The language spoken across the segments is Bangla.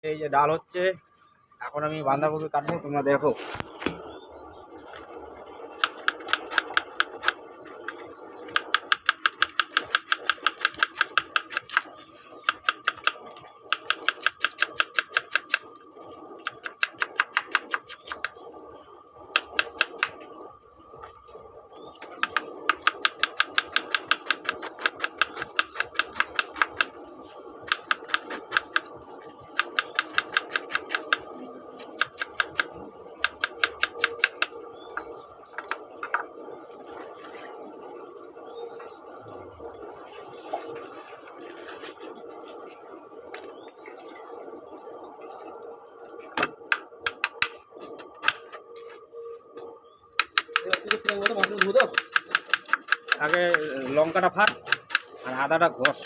এই যে ডাল হচ্ছে, এখন আমি বাঁধাকপি কাটবো, তোমরা দেখো। আগে লঙ্কাটা ফাট আর আদাটা ঘষ।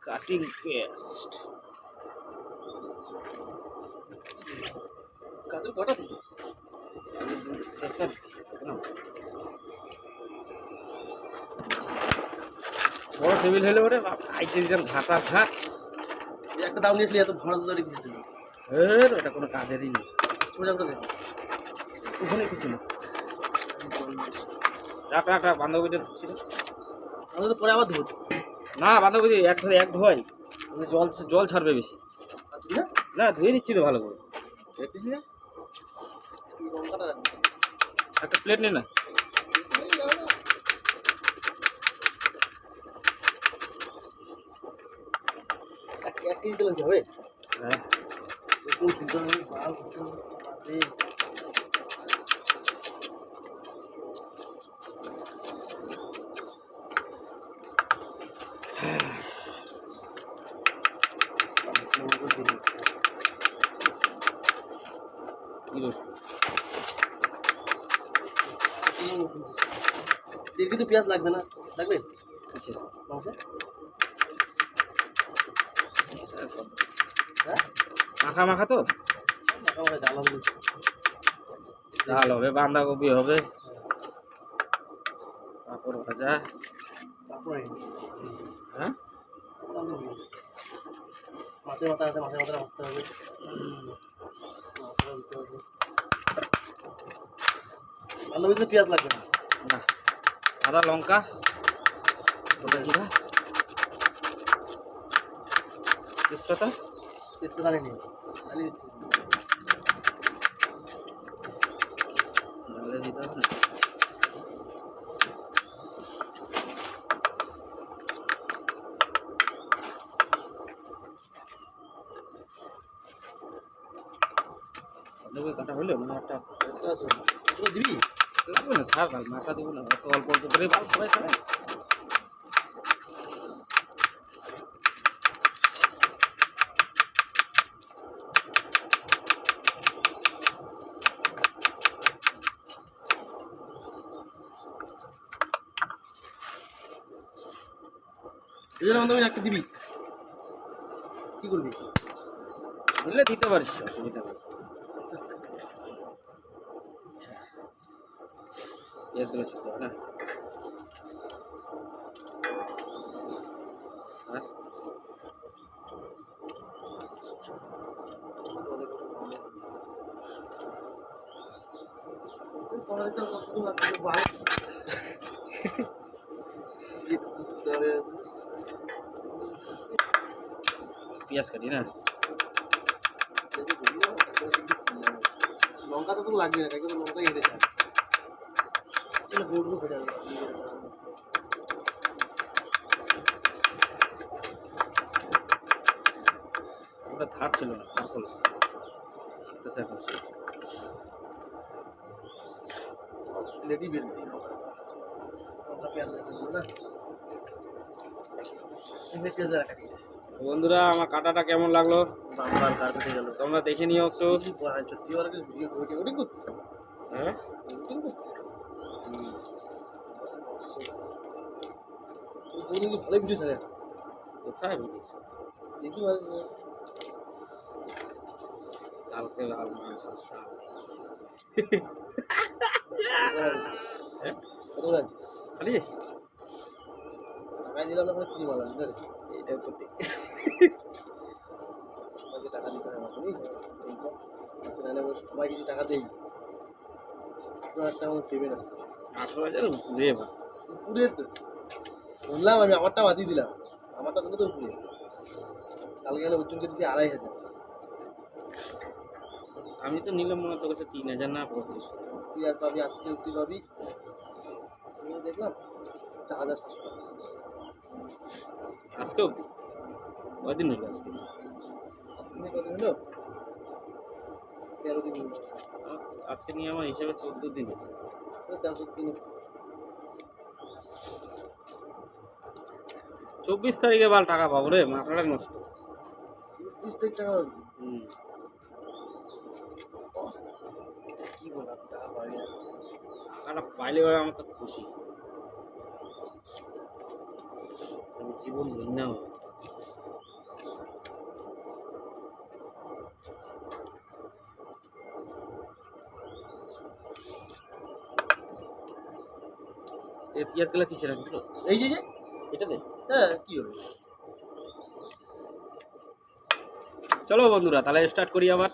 কাটিং পেস্ট কাজু কটা দিই একটা বড় টেবিল হলে ওরে খাইতে দিতাম ঘাটা ঘাট। একটা দাম নিয়েছিলি এত ভাড়া ধরে কিনেছিল, ওটা কোনো কাজেরই নেই। সোজা করে দেখ ওখানে কিছু না, একটা বাঁধাকপিটা ছিল। আমাদের তো পরে আবার ধুবো না, বাঁধাকপি এক ধোয়াই জল ছাড়বে বেশি। না ধুয়ে নিচ্ছি তো ভালো করে, দেখতেছি না। লঙ্কাটা একটা প্লেট নে না। এক কেজি দিলে হবে। হ্যাঁ এর কিন্তু পেঁয়াজ লাগবে না, লাগবে মাংস? হ্যাঁ মাখা মাখা তো ডাল হবে, বাঁধাকপি হবে, পাঁপড় ভাজা। হ্যাঁ মাছের মাথা আছে, মাছের মাথাটা ভাজতে হবে। বাঁধাকপিতে পেঁয়াজ লাগবে না। না, আদা লঙ্কা ওটা জিরা তেজপাতা তেজপাতা নিয়ে খালি দিচ্ছি। ডালে দিতে হবে না। কাটা হইলে মনে একটা দিবি লাগবে না, ছাড় ডাল মাথা দেবো না, অত অল্প অল্প করে ভালো সবাই খাবে। এই জন্য তুমি একটা দিবি, কি করবি? বুঝলে দিতে পারিস, অসুবিধা নেই। পেঁয়াজগুলো ছোট না, পেঁয়াজ কাটি না। লঙ্কাটা তো লাগবে না, কিন্তু লঙ্কা এনে যায় ওটা ধার ছিল না, পাকল লেডি বেরবে লঙ্কা পেঁয়াজ না। বন্ধুরা, আমার কাটাটা কেমন লাগলো তোমরা দেখে নিও একটু। হ্যাঁ কোনদিন কি ভালোই ভিডিও ছাড়ে কোথায় ভিডিয়েছে দেখি মাঝে কালকে লাল মাছ কত করে আছে খালি টাকা দিলাম না কোনো কি বলা বুঝলে এটা করতে আমাকে টাকা দিতে হয় আমাকে সেখানে সবাই কিছু টাকা দেই 18,000 টাকা আমার দেবে না 18,000 ঘুরে বা পুরে তো বললাম আমি আমারটা বাদিয়ে দিলাম আমারটা দিলে তো পুরে কালকে গেলে অর্জুনকে দিচ্ছি 2,500 আমি তো নিলাম মনে তো কাছে 3,000 না 3500 তুই আর পাবি আজকে তুই পাবি আমি দেখলাম 4,700 আজকে অবধি কয়দিন হলো আজকে তুমি কত হলো 13 দিন হলো আজকে নিয়ে আমার হিসেবে 14 দিন আছে 403 24 তারিখে বাল টাকা পাবো রে মাথাটা নষ্ট 30 টাকা হবে হুম কি বলা টাকা পাবি না টাকাটা পাইলে এবার আমার তো খুশি আমি জীবন ধন্য হবে পেঁয়াজ গুলা কিসে রাখছিল এই যে এটাতে হ্যাঁ কি হলো চলো বন্ধুরা তাহলে স্টার্ট করি আবার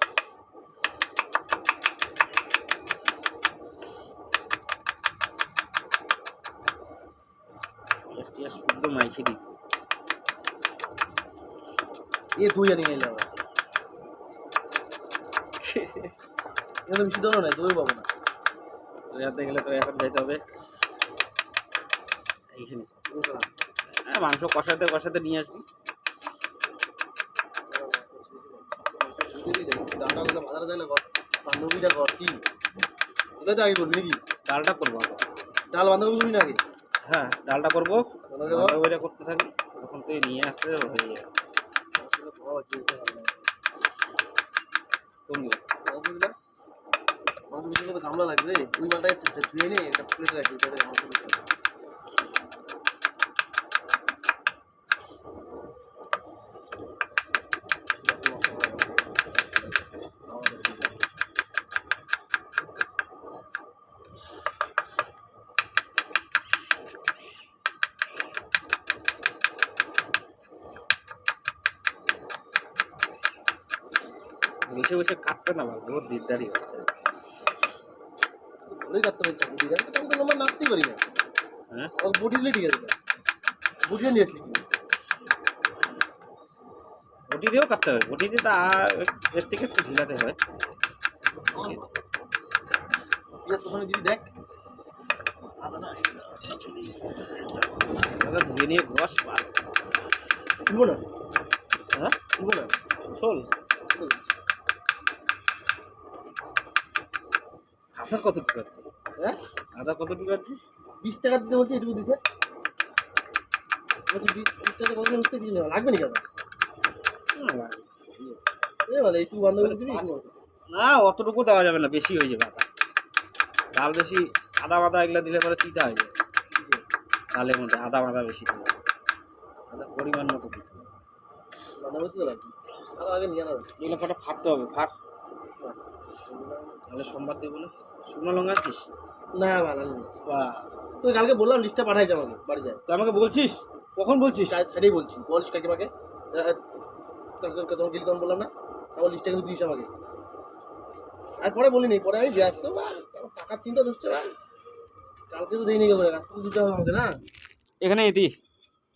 শুদ্ধ মাইকে দিই এ তুই জানি গেলে আমরা এটা বেশি দল নাই দই পাবো না রেয়াতে গেলে তো এখন যাইতে হবে এইখানে হ্যাঁ মাংস কষাতে কষাতে নিয়ে আসবি বাজারে যাইলে বান্ধবীটা ঘর কি ওটা তো আগে করবি নাকি ডালটা করবো আগে। ডাল বান্ধবী করবি না আগে হ্যাঁ ডালটা করবো বাঁধাকপি ওইটা করতে থাকি তখন তুই নিয়ে আসতে হয়ে যাবে কোনগুলো বান্ধবীগুলো তো গামলা লাগবে রে ওই মালটাকে ধুয়ে নিয়ে একটা প্লেটে রাখবি ওটাতে মাংস দিতে হবে। বসে বসে কাটতে না ভালো বহুত দিকদারি হয় ভালোই কাটতে পারছি বুটিটা আমি তো লম্বা নাড়তেই পারি না হ্যাঁ ওর বুটি দিলে ঠিক আছে বুটিটা নিয়ে আসলি বটি দিয়েও কাটতে হবে বটি দিয়ে তা এর থেকে একটু ঝিলাতে হয় পেঁয়াজ প্রথমে দিবি দেখ দাদা ধুয়ে নিয়ে ঘষ পার তুলবো না হ্যাঁ তুলবো না চল আদা কত ঢুকাচ্ছিস হ্যাঁ আদা কত ঢুকাচ্ছিস 20 টাকা দিতে বলছি এটুকু দিছে বলছি 20 টাকা কত হচ্ছে কি লাগবে নাকি দাদা এ বলে এই তুই বান্ধবী দিবি না অতটুকু দেওয়া যাবে না বেশি হয়ে যাবে আদা ডাল বেশি আদা মাদা এগুলো দিলে পরে তিতা হয়ে যাবে ডালের মধ্যে আদা মাদা বেশি দিলে আদা পরিমাণ মতো দিতে হবে বান্ধবী তো লাগবে আর আগে নিয়ে না এগুলো কটা ফাটতে হবে ফাট তাহলে সোমবার দেবো না শুকনো লঙ্কা আছিস না বানালি বা তুই কালকে বললাম লিস্টটা পাঠাইছে আমাকে বাড়ি যায় তুই আমাকে বলছিস কখন বলছিস সাইডেই বলছি বলিস কাকিমাকে তখন গেলি তখন বললাম না আমার লিস্টটা কিন্তু দিস আমাকে আর পরে বলিনি পরে আমি ব্যস্ত বা টাকার চিন্তা ধরছে বা কালকে তো দিইনি বলে আজকে তো দিতে হবে আমাকে না এখানে এটি